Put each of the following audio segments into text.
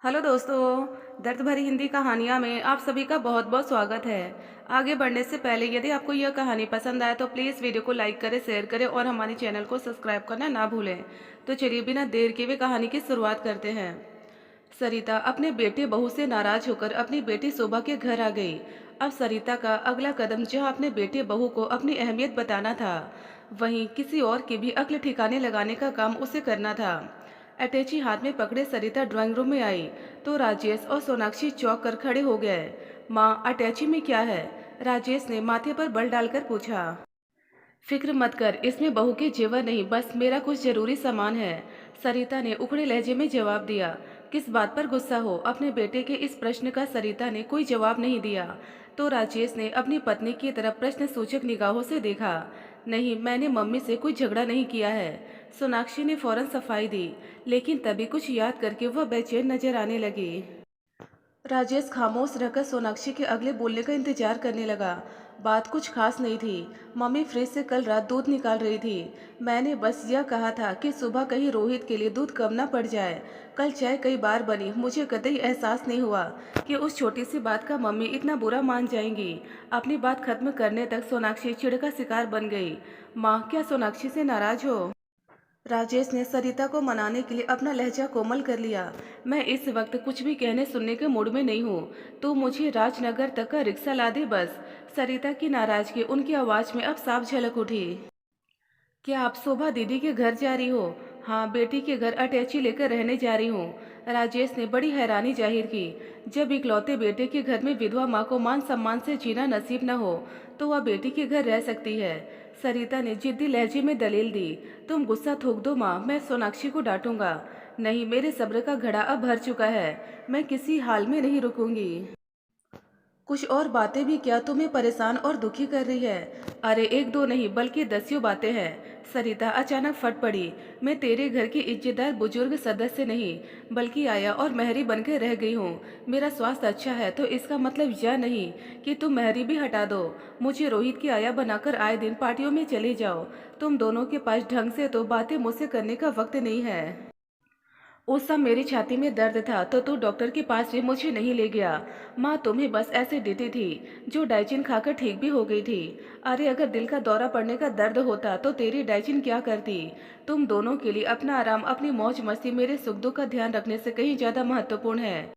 Hello दोस्तों, दर्द भरी हिंदी कहानियाँ में आप सभी का बहुत बहुत स्वागत है। आगे बढ़ने से पहले यदि आपको यह कहानी पसंद आए तो प्लीज़ वीडियो को लाइक करें, शेयर करें और हमारे चैनल को सब्सक्राइब करना ना भूलें। तो चलिए बिना देर किए हुए कहानी की शुरुआत करते हैं। सरिता अपने बेटे बहू से नाराज होकर अपनी बेटी शोभा के घर आ गई। अब सरिता का अगला कदम जहाँ अपने बेटे बहू को अपनी अहमियत बताना था, वहीं किसी और की भी अक्ल ठिकाने लगाने का काम उसे करना था। अटैची हाथ में पकड़े सरिता ड्राइंग रूम में आई तो राजेश और सोनाक्षी चौंक कर खड़े हो गए। माँ, अटैची में क्या है? राजेश ने माथे पर बल डालकर पूछा। फिक्र मत कर, इसमें बहू के जेवर नहीं, बस मेरा कुछ जरूरी सामान है। सरिता ने उखड़े लहजे में जवाब दिया। किस बात पर गुस्सा हो? अपने बेटे के इस प्रश्न का सरिता ने कोई जवाब नहीं दिया तो राजेश ने अपनी पत्नी की तरफ प्रश्न सूचक निगाहों से देखा। नहीं, मैंने मम्मी से कोई झगड़ा नहीं किया है। सोनाक्षी ने फौरन सफाई दी, लेकिन तभी कुछ याद करके वह बेचैन नजर आने लगी। राजेश खामोश रहकर सोनाक्षी के अगले बोलने का इंतजार करने लगा। बात कुछ खास नहीं थी। मम्मी फ्रिज से कल रात दूध निकाल रही थी। मैंने बस यह कहा था कि सुबह कहीं रोहित के लिए दूध कम ना पड़ जाए। कल चाय कई बार बनी, मुझे कतई एहसास नहीं हुआ कि उस छोटी सी बात का मम्मी इतना बुरा मान जाएंगी। अपनी बात खत्म करने तक सोनाक्षी चिढ़ का शिकार बन गई। माँ, क्या सोनाक्षी से नाराज हो? राजेश ने सरिता को मनाने के लिए अपना लहजा कोमल कर लिया। मैं इस वक्त कुछ भी कहने सुनने के मूड में नहीं हूँ। तो मुझे राजनगर तक का रिक्शा ला दे बस। सरिता की नाराजगी उनकी आवाज में अब साफ झलक उठी। क्या आप शोभा दीदी के घर जा रही हो? हाँ, बेटी के घर अटैची लेकर रहने जा रही हूँ। राजेश ने बड़ी हैरानी जाहिर की। जब इकलौते बेटे के घर में विधवा माँ को मान सम्मान से जीना नसीब न हो तो वह बेटी के घर रह सकती है। सरिता ने जिद्दी लहजे में दलील दी। तुम गुस्सा थूक दो माँ, मैं सोनाक्षी को डांटूंगा। नहीं, मेरे सब्र का घड़ा अब भर चुका है, मैं किसी हाल में नहीं रुकूंगी। कुछ और बातें भी क्या तुम्हें परेशान और दुखी कर रही है? अरे एक दो नहीं बल्कि दसियों बातें हैं। सरिता अचानक फट पड़ी। मैं तेरे घर की इज्जतदार बुजुर्ग सदस्य नहीं, बल्कि आया और मेहरी बनकर रह गई हूँ। मेरा स्वास्थ्य अच्छा है तो इसका मतलब यह नहीं कि तुम मेहरी भी हटा दो। मुझे रोहित की आया बनाकर आए दिन पार्टियों में चले जाओ। तुम दोनों के पास ढंग से तो बातें मुझसे करने का वक्त नहीं है। उस समय मेरी छाती में दर्द था तो तू डॉक्टर के पास भी मुझे नहीं ले गया। माँ तुम्हें बस ऐसे देती थी, जो डाइजिन खाकर ठीक भी हो गई थी। अरे अगर दिल का दौरा पड़ने का दर्द होता तो तेरी डाइजिन क्या करती? तुम दोनों के लिए अपना आराम, अपनी मौज मस्ती मेरे सुख दुख का ध्यान रखने से कहीं ज्यादा महत्वपूर्ण है।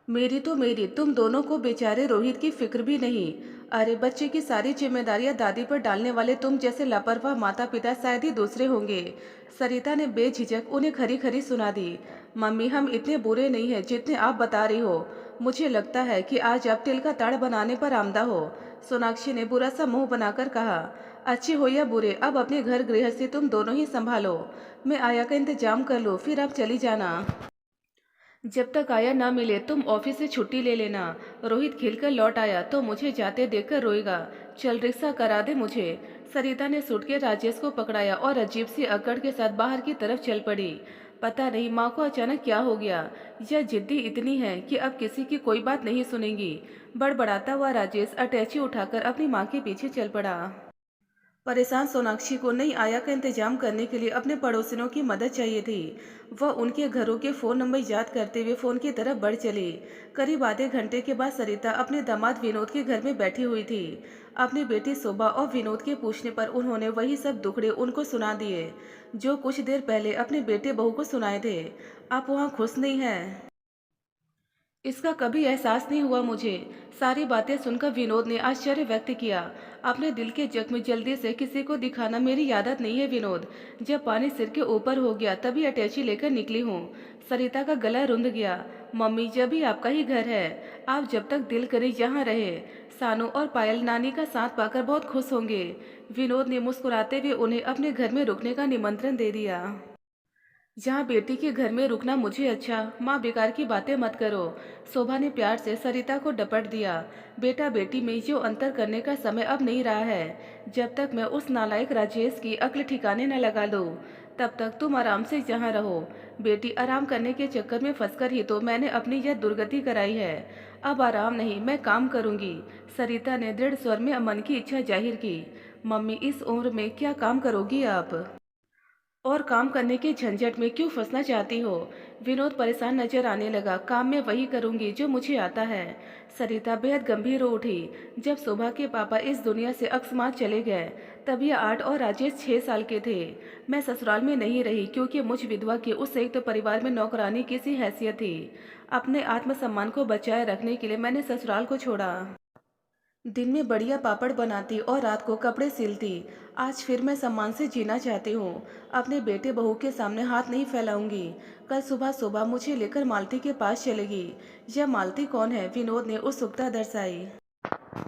मेरी तो मेरी, तुम दोनों को बेचारे रोहित की फिक्र भी नहीं। अरे बच्चे की सारी जिम्मेदारियां दादी पर डालने वाले तुम जैसे लापरवाह माता पिता शायद ही दूसरे होंगे। सरिता ने बेझिझक उन्हें खरी खरी सुना दी। मम्मी, हम इतने बुरे नहीं हैं जितने आप बता रही हो। मुझे लगता है कि आज आप तिल का ताड़ बनाने पर आमदा हो। सोनाक्षी ने बुरा सा मुंह बनाकर कहा। अच्छे हो या बुरे, अब अपने घर गृहस्थी तुम दोनों ही संभालो। मैं आया का इंतजाम कर लूँ, फिर आप चली जाना। जब तक आया ना मिले तुम ऑफिस से छुट्टी ले लेना। रोहित खिलकर लौट आया तो मुझे जाते देखकर रोएगा। चल रिक्शा करा दे मुझे। सरिता ने सूट के राजेश को पकड़ाया और अजीब सी अकड़ के साथ बाहर की तरफ चल पड़ी। पता नहीं माँ को अचानक क्या हो गया। यह जिद्दी इतनी है कि अब किसी की कोई बात नहीं सुनेंगी। बड़बड़ाता हुआ राजेश अटैची उठाकर अपनी माँ के पीछे चल पड़ा। परेशान सोनाक्षी को नई आया का इंतजाम करने के लिए अपने पड़ोसियों की मदद चाहिए थी। वह उनके घरों के फोन नंबर याद करते हुए फोन की तरफ बढ़ चली। करीब आधे घंटे के बाद सरिता अपने दामाद विनोद के घर में बैठी हुई थी। अपनी बेटी शोभा और विनोद के पूछने पर उन्होंने वही सब दुखड़े उनको सुना दिए, जो कुछ देर पहले अपने बेटे बहू को सुनाए थे। आप वहाँ खुश नहीं हैं? इसका कभी एहसास नहीं हुआ मुझे। सारी बातें सुनकर विनोद ने आश्चर्य व्यक्त किया। अपने दिल के जख्म जल्दी से किसी को दिखाना मेरी आदत नहीं है विनोद। जब पानी सिर के ऊपर हो गया तभी अटैची लेकर निकली हूँ। सरिता का गला रुंध गया। मम्मी, जब भी आपका ही घर है, आप जब तक दिल करे यहाँ रहे। सानू और पायल नानी का साथ पाकर बहुत खुश होंगे। विनोद ने मुस्कुराते हुए उन्हें अपने घर में रुकने का निमंत्रण दे दिया। जहाँ बेटी के घर में रुकना मुझे अच्छा, माँ बेकार की बातें मत करो। शोभा ने प्यार से सरिता को डपट दिया। बेटा बेटी में जो अंतर करने का समय अब नहीं रहा है। जब तक मैं उस नालायक राजेश की अक्ल ठिकाने न लगा लूँ, तब तक तुम आराम से जहाँ रहो। बेटी आराम करने के चक्कर में फंसकर ही तो मैंने अपनी यह दुर्गति कराई है। अब आराम नहीं, मैं काम करूँगी। सरिता ने दृढ़ स्वर में मन की इच्छा जाहिर की। मम्मी, इस उम्र में क्या काम करोगी आप? और काम करने के झंझट में क्यों फंसना चाहती हो? विनोद परेशान नजर आने लगा। काम में वही करूंगी जो मुझे आता है। सरिता बेहद गंभीर हो उठी। जब शोभा के पापा इस दुनिया से अकस्मात चले गए तब ये 8 और राजेश 6 साल के थे। मैं ससुराल में नहीं रही क्योंकि मुझ विधवा के उस संयुक्त परिवार में नौकरानी की सी हैसियत थी। अपने आत्मसम्मान को बचाए रखने के लिए मैंने ससुराल को छोड़ा। दिन में बढ़िया पापड़ बनाती और रात को कपड़े सिलती। आज फिर मैं सम्मान से जीना चाहती हूँ। अपने बेटे बहू के सामने हाथ नहीं फैलाऊंगी। कल सुबह सुबह मुझे लेकर मालती के पास चलेगी। यह मालती कौन है? विनोद ने उत्सुकता दर्शाई।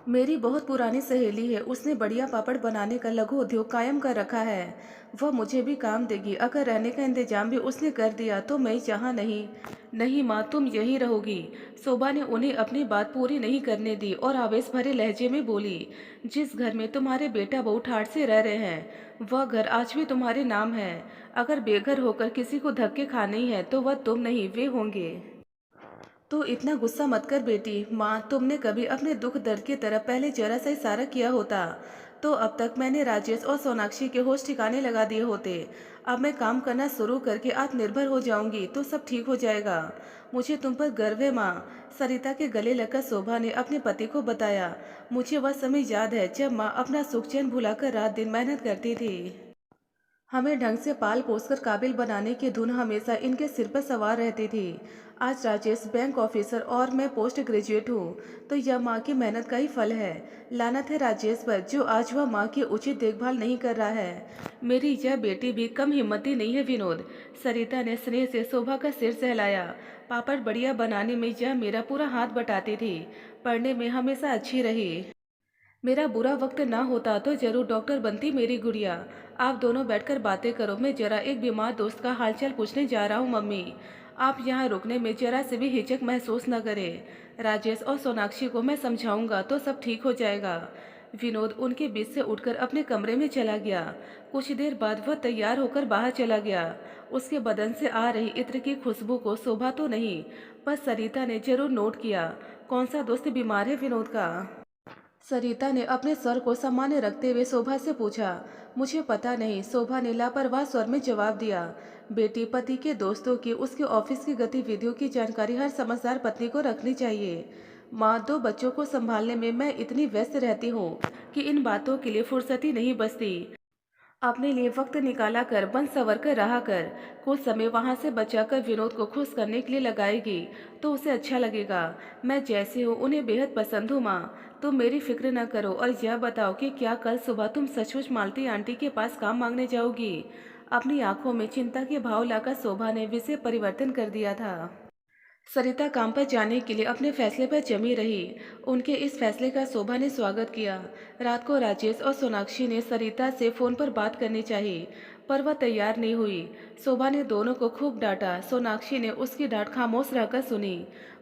मेरी बहुत पुरानी सहेली है। उसने बढ़िया पापड़ बनाने का लघु उद्योग कायम कर रखा है। वह मुझे भी काम देगी। अगर रहने का इंतजाम भी उसने कर दिया तो मैं जहाँ नहीं। नहीं माँ, तुम यहीं रहोगी। शोभा ने उन्हें अपनी बात पूरी नहीं करने दी और आवेश भरे लहजे में बोली, जिस घर में तुम्हारे बेटा बहू ठाठ से रह रहे हैं वह घर आज भी तुम्हारे नाम है। अगर बेघर होकर किसी को धक्के खाने ही है तो वह तुम नहीं, वे होंगे। तो इतना गुस्सा मत कर बेटी। माँ, तुमने कभी अपने दुख दर्द की तरफ पहले जरा सा इशारा किया होता तो अब तक मैंने राजेश और सोनाक्षी के होश ठिकाने लगा दिए होते। अब मैं काम करना शुरू करके आत्मनिर्भर हो जाऊंगी तो सब ठीक हो जाएगा। मुझे तुम पर गर्व है माँ। सरिता के गले लगकर शोभा ने अपने पति को बताया। मुझे वह समय याद है जब माँ अपना सुख चैन भुलाकर रात दिन मेहनत करती थी। हमें ढंग से पाल पोसकर काबिल बनाने की धुन हमेशा इनके सिर पर सवार रहती थी। आज राजेश बैंक ऑफिसर और मैं पोस्ट ग्रेजुएट हूँ तो यह माँ की मेहनत का ही फल है। लानत है राजेश पर जो आज वह माँ की उचित देखभाल नहीं कर रहा है। मेरी यह बेटी भी कम हिम्मती नहीं है विनोद। सरिता ने स्नेह से शोभा का सिर सहलाया। पापड़ बढ़िया बनाने में यह मेरा पूरा हाथ बटाती थी। पढ़ने में हमेशा अच्छी रही। मेरा बुरा वक्त ना होता तो जरूर डॉक्टर बनती मेरी गुड़िया। आप दोनों बैठकर बातें करो। मैं जरा एक बीमार दोस्त का हालचाल पूछने जा रहा हूँ मम्मी। आप यहाँ रुकने में जरा से भी हिचक महसूस न करें। राजेश और सोनाक्षी को मैं समझाऊंगा तो सब ठीक हो जाएगा। विनोद उनके बीच से उठकर अपने कमरे में चला गया। कुछ देर बाद वह तैयार होकर बाहर चला गया। उसके बदन से आ रही इत्र की खुशबू को शोभा तो नहीं पर सरिता ने जरूर नोट किया। कौन सा दोस्त बीमार है विनोद का? सरिता ने अपने स्वर को सामान्य रखते हुए शोभा से पूछा। मुझे पता नहीं, शोभा ने लापरवाह स्वर में जवाब दिया। बेटी, पति के दोस्तों की, उसके ऑफिस की गतिविधियों की जानकारी हर समझदार पत्नी को रखनी चाहिए। माँ, 2 बच्चों को संभालने में मैं इतनी व्यस्त रहती हूँ कि इन बातों के लिए फुर्सत ही नहीं बचती। अपने लिए वक्त निकाला कर बन सवर कर रहा कर। कुछ समय वहां से बचाकर विनोद को खुश करने के लिए लगाएगी तो उसे अच्छा लगेगा। मैं जैसे हूँ उन्हें बेहद पसंद हूँ माँ। तुम मेरी फिक्र न करो और यह बताओ कि क्या कल सुबह तुम सचमुच मालती आंटी के पास काम मांगने जाओगी? अपनी आंखों में चिंता के भाव लाकर शोभा ने विषय परिवर्तन कर दिया था। सरिता काम पर जाने के लिए अपने फैसले पर जमी रही। उनके इस फैसले का शोभा ने स्वागत किया। रात को राजेश और सोनाक्षी ने सरिता से फोन पर बात करनी चाहिए पर वह तैयार नहीं हुई। शोभा ने दोनों को खूब डांटा। सोनाक्षी ने उसकी डांट खामोश रहकर सुनी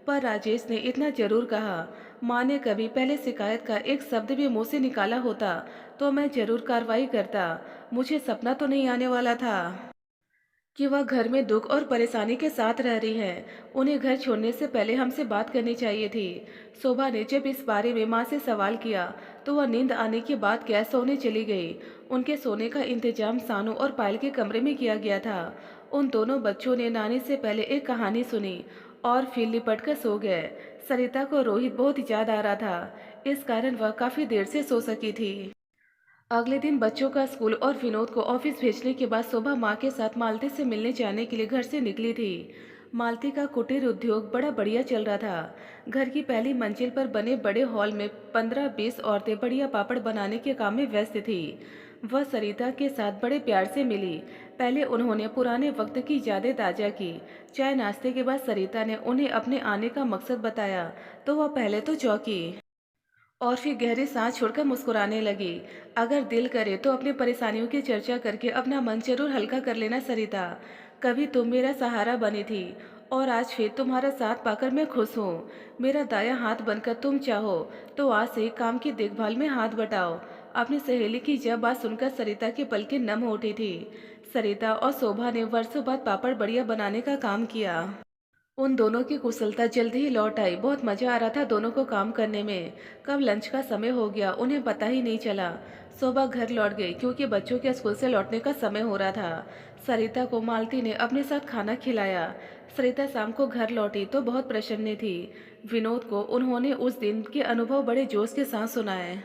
पर राजेश ने इतना जरूर कहा, माँ ने कभी पहले शिकायत का एक शब्द भी मुंह से निकाला होता तो मैं जरूर कार्रवाई करता। मुझे सपना तो नहीं आने वाला था कि वह घर में दुख और परेशानी के साथ रह रही है। उन्हें घर छोड़ने से पहले हमसे बात करनी चाहिए थी। शोभा ने जब इस बारे में माँ से सवाल किया तो वह नींद आने के बाद क्या सोने चली गई। उनके सोने का इंतजाम सानू और पायल के कमरे में किया गया था। उन दोनों बच्चों ने नानी से पहले एक कहानी सुनी और फिर लिपट कर सो गए। सरिता को रोहित बहुत याद आ रहा था, इस कारण वह काफी देर से सो सकी थी। अगले दिन बच्चों का स्कूल और विनोद को ऑफिस भेजने के बाद शोभा माँ के साथ मालती से मिलने जाने के लिए घर से निकली थी। मालती का कुटीर उद्योग बड़ा बढ़िया चल रहा था। घर की पहली मंजिल पर बने बड़े हॉल में 15-20 औरतें बढ़िया पापड़ बनाने के काम में व्यस्त थी। वह सरिता के साथ बड़े प्यार से मिली। पहले उन्होंने पुराने वक्त की यादें ताजा की। चाय नाश्ते के बाद सरिता ने उन्हें अपने आने का मकसद बताया तो वह पहले तो चौंकी और फिर गहरी सांस छोड़कर मुस्कुराने लगी। अगर दिल करे तो अपनी परेशानियों की चर्चा करके अपना मन जरूर हल्का कर लेना सरिता। कभी तुम मेरा सहारा बनी थी और आज फिर तुम्हारा साथ पाकर मैं खुश हूँ। मेरा दायां हाथ बनकर तुम चाहो तो आज से ही काम की देखभाल में हाथ बटाओ। अपनी सहेली की यह बात सुनकर सरिता की पलकें नम हो उठी थी। सरिता और शोभा ने वर्षों बाद पापड़ बढ़िया बनाने का काम किया। उन दोनों की कुशलता जल्दी ही लौट आई। बहुत मजा आ रहा था दोनों को काम करने में। कब लंच का समय हो गया उन्हें पता ही नहीं चला। शोभा घर लौट गई क्योंकि बच्चों के स्कूल से लौटने का समय हो रहा था। सरिता को मालती ने अपने साथ खाना खिलाया। सरिता शाम को घर लौटी तो बहुत प्रसन्न थी। विनोद को उन्होंने उस दिन के अनुभव बड़े जोश के साथ सुनाए।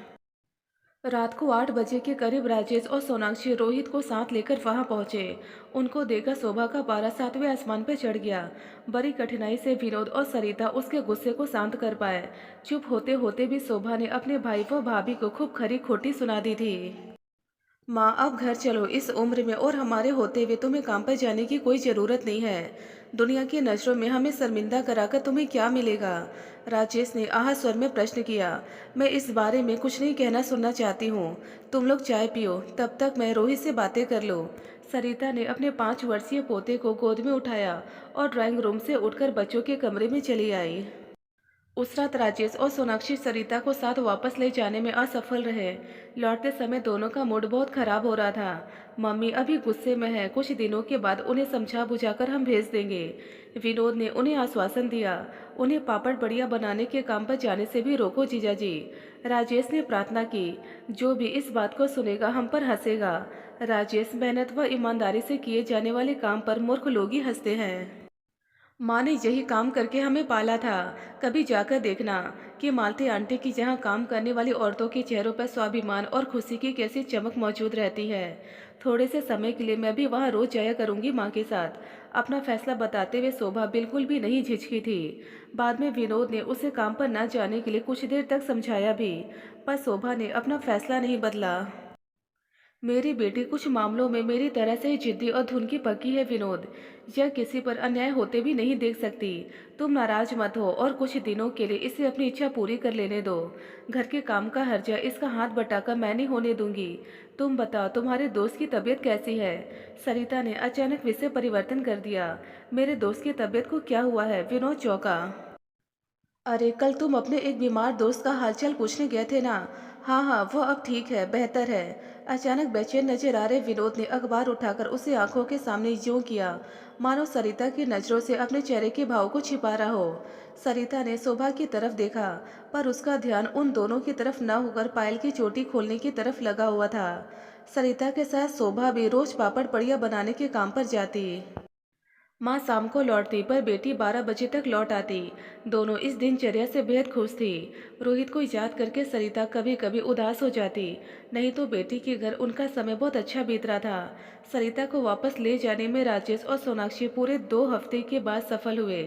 रात को 8 बजे के करीब राजेश और सोनाक्षी रोहित को साथ लेकर वहां पहुंचे। उनको देखकर शोभा का पारा 7वें आसमान पर चढ़ गया। बड़ी कठिनाई से विनोद और सरिता उसके गुस्से को शांत कर पाए। चुप होते होते भी शोभा ने अपने भाई व भाभी को खूब खरी खोटी सुना दी थी। माँ, अब घर चलो। इस उम्र में और हमारे होते हुए तुम्हें काम पर जाने की कोई ज़रूरत नहीं है। दुनिया की नज़रों में हमें शर्मिंदा कराकर तुम्हें क्या मिलेगा? राजेश ने आह स्वर में प्रश्न किया। मैं इस बारे में कुछ नहीं कहना सुनना चाहती हूँ। तुम लोग चाय पियो, तब तक मैं रोहित से बातें कर लूँ। सरिता ने अपने 5 वर्षीय पोते को गोद में उठाया और ड्राइंग रूम से उठकर बच्चों के कमरे में चली आई। उस रात राजेश और सोनाक्षी सरिता को साथ वापस ले जाने में असफल रहे। लौटते समय दोनों का मूड बहुत खराब हो रहा था। मम्मी अभी गुस्से में है, कुछ दिनों के बाद उन्हें समझा बुझाकर हम भेज देंगे। विनोद ने उन्हें आश्वासन दिया। उन्हें पापड़ बढ़िया बनाने के काम पर जाने से भी रोको जीजाजी। राजेश ने प्रार्थना की। जो भी इस बात को सुनेगा हम पर हंसेगा। राजेश, मेहनत व ईमानदारी से किए जाने वाले काम पर मूर्ख लोग ही हंसते हैं। माँ ने यही काम करके हमें पाला था। कभी जाकर देखना कि मालती आंटी की जहाँ काम करने वाली औरतों के चेहरों पर स्वाभिमान और खुशी की कैसी चमक मौजूद रहती है। थोड़े से समय के लिए मैं भी वहाँ रोज जाया करूँगी माँ के साथ। अपना फैसला बताते हुए शोभा बिल्कुल भी नहीं झिझकी थी। बाद में विनोद ने उसे काम पर न जाने के लिए कुछ देर तक समझाया भी, पर शोभा ने अपना फैसला नहीं बदला। मेरी बेटी कुछ मामलों में मेरी तरह से ही जिद्दी और धुन की पक्की है विनोद। यह किसी पर अन्याय होते भी नहीं देख सकती। तुम नाराज मत हो और कुछ दिनों के लिए इसे अपनी इच्छा पूरी कर लेने दो। घर के काम का हर्जा इसका हाथ बटाकर मैं नहीं होने दूंगी। तुम बताओ, तुम्हारे दोस्त की तबीयत कैसी है? सरिता ने अचानक विषय परिवर्तन कर दिया। मेरे दोस्त की तबीयत को क्या हुआ है? विनोद चौंका। अरे, कल तुम अपने एक बीमार दोस्त का हालचाल पूछने गए थे ना? हाँ हाँ, वो अब ठीक है, बेहतर है। अचानक बेचैन नजर आ रहे विनोद ने अखबार उठाकर उसे आंखों के सामने यूं किया, मानो सरिता की नजरों से अपने चेहरे के भाव को छिपा रहा हो। सरिता ने शोभा की तरफ देखा, पर उसका ध्यान उन दोनों की तरफ न होकर पायल की चोटी खोलने की तरफ लगा हुआ था। सरिता के साथ शोभा भी रोज पापड़ पड़िया बनाने के काम पर जाती। माँ शाम को लौटती, पर बेटी 12 बजे तक लौट आती। दोनों इस दिनचर्या से बेहद खुश थी। रोहित को याद करके सरिता कभी कभी उदास हो जाती, नहीं तो बेटी के घर उनका समय बहुत अच्छा बीत रहा था। सरिता को वापस ले जाने में राजेश और सोनाक्षी पूरे 2 हफ्ते के बाद सफल हुए।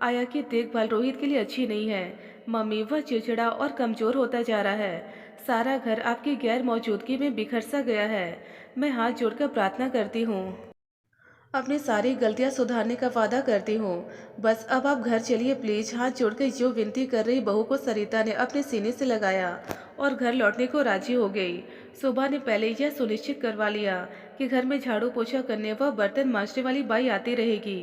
आया की देखभाल रोहित के लिए अच्छी नहीं है। मम्मी, वह चिड़चिड़ा और कमजोर होता जा रहा है। सारा घर आपकी गैर मौजूदगी में बिखर सा गया है। मैं हाथ जोड़कर प्रार्थना करती हूँ, अपनी सारी गलतियां सुधारने का वादा करती हूँ। बस अब आप घर चलिए प्लीज। हाथ जोड़कर जो विनती कर रही बहू को सरिता ने अपने सीने से लगाया और घर लौटने को राजी हो गई। शोभा ने पहले यह सुनिश्चित करवा लिया कि घर में झाड़ू पोछा करने व बर्तन मांजने वाली बाई आती रहेगी।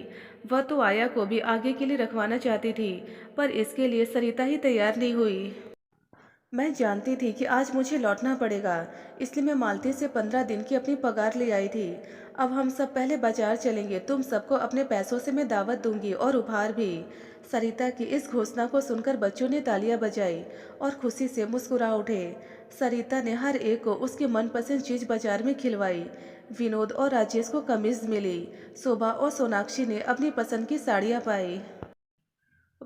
वह तो आया को भी आगे के लिए रखवाना चाहती थी, पर इसके लिए सरिता ही तैयार नहीं हुई। मैं जानती थी कि आज मुझे लौटना पड़ेगा, इसलिए मैं मालती से 15 दिन की अपनी पगार ले आई थी। अब हम सब पहले बाजार चलेंगे। तुम सबको अपने पैसों से मैं दावत दूंगी और उपहार भी। सरिता की इस घोषणा को सुनकर बच्चों ने तालियां बजाई और खुशी से मुस्कुरा उठे। सरिता ने हर एक को उसकी मनपसंद चीज बाजार में खिलवाई। विनोद और राजेश को कमीज मिली। शोभा और सोनाक्षी ने अपनी पसंद की साड़ियाँ पाई।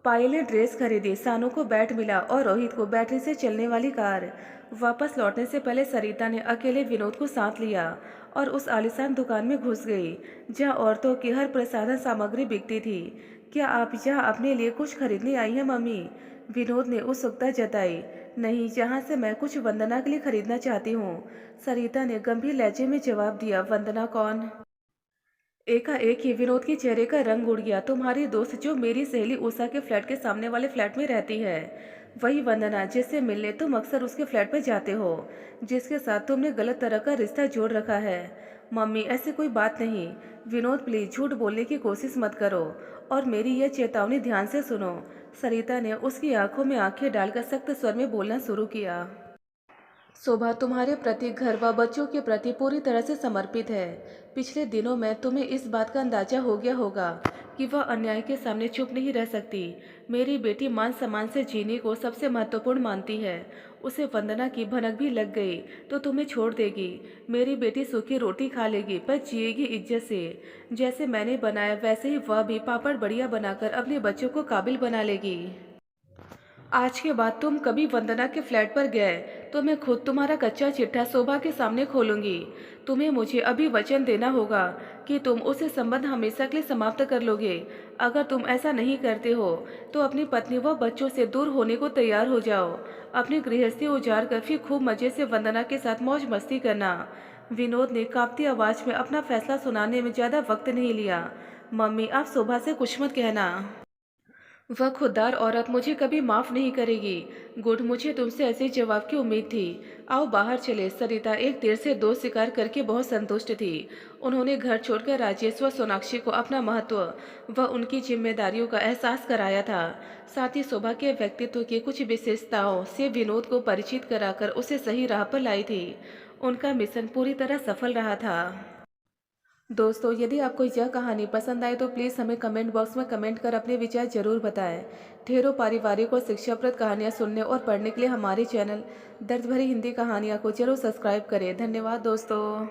पायल ने ड्रेस खरीदी, सानू को बैट मिला और रोहित को बैटरी से चलने वाली कार। वापस लौटने से पहले सरिता ने अकेले विनोद को साथ लिया और उस आलीशान दुकान में घुस गई जहां औरतों की हर प्रसाधन सामग्री बिकती थी। क्या आप यहाँ अपने लिए कुछ खरीदने आई हैं मम्मी? विनोद ने उत्सुकता जताई। नहीं, यहाँ से मैं कुछ वंदना के लिए खरीदना चाहती हूँ। सरिता ने गंभीर लहजे में जवाब दिया। वंदना कौन? एकाएक ही विनोद के चेहरे का रंग उड़ गया। तुम्हारी दोस्त जो मेरी सहेली उषा के फ्लैट के सामने वाले फ्लैट में रहती है, वही वंदना जिससे मिलने तुम अक्सर उसके फ्लैट पर जाते हो, जिसके साथ तुमने गलत तरह का रिश्ता जोड़ रखा है। मम्मी, ऐसी कोई बात नहीं। विनोद प्लीज झूठ बोलने की कोशिश मत करो और मेरी यह चेतावनी ध्यान से सुनो। सरिता ने उसकी आंखों में आंखें डालकर सख्त स्वर में बोलना शुरू किया। शोभा तुम्हारे प्रति, घर व बच्चों के प्रति पूरी तरह से समर्पित है। पिछले दिनों में तुम्हें इस बात का अंदाजा हो गया होगा कि वह अन्याय के सामने चुप नहीं रह सकती। मेरी बेटी मान सम्मान से जीने को सबसे महत्वपूर्ण मानती है। उसे वंदना की भनक भी लग गई तो तुम्हें छोड़ देगी। मेरी बेटी सूखी रोटी खा लेगी पर जिएगी इज्जत से। जैसे मैंने बनाया वैसे ही वह भी पापड़ बढ़िया बनाकर अपने बच्चों को काबिल बना लेगी। आज के बाद तुम कभी वंदना के फ्लैट पर गए तो मैं खुद तुम्हारा कच्चा चिट्ठा शोभा के सामने खोलूंगी। तुम्हें मुझे अभी वचन देना होगा कि तुम उसे संबंध हमेशा के लिए समाप्त कर लोगे। अगर तुम ऐसा नहीं करते हो तो अपनी पत्नी व बच्चों से दूर होने को तैयार हो जाओ। अपनी गृहस्थी उजाड़ कर फिर खूब मजे से वंदना के साथ मौज मस्ती करना। विनोद ने कांपती आवाज में अपना फैसला सुनाने में ज्यादा वक्त नहीं लिया। मम्मी, आप शोभा से कुछ मत कहना। वह खुददार औरत मुझे कभी माफ नहीं करेगी। गुड, मुझे तुमसे ऐसे जवाब की उम्मीद थी। आओ बाहर चले। सरिता एक तीर से दो शिकार करके बहुत संतुष्ट थी। उन्होंने घर छोड़कर राजेश व सोनाक्षी को अपना महत्व व उनकी जिम्मेदारियों का एहसास कराया था। साथ ही शोभा के व्यक्तित्व की कुछ विशेषताओं से विनोद को परिचित कराकर उसे सही राह पर लाई थी। उनका मिशन पूरी तरह सफल रहा था। दोस्तों, यदि आपको यह कहानी पसंद आए तो प्लीज़ हमें कमेंट बॉक्स में कमेंट कर अपने विचार जरूर बताएं। ढेरों पारिवारिक और शिक्षाप्रद कहानियां सुनने और पढ़ने के लिए हमारे चैनल दर्द भरी हिंदी कहानियां को जरूर सब्सक्राइब करें। धन्यवाद दोस्तों।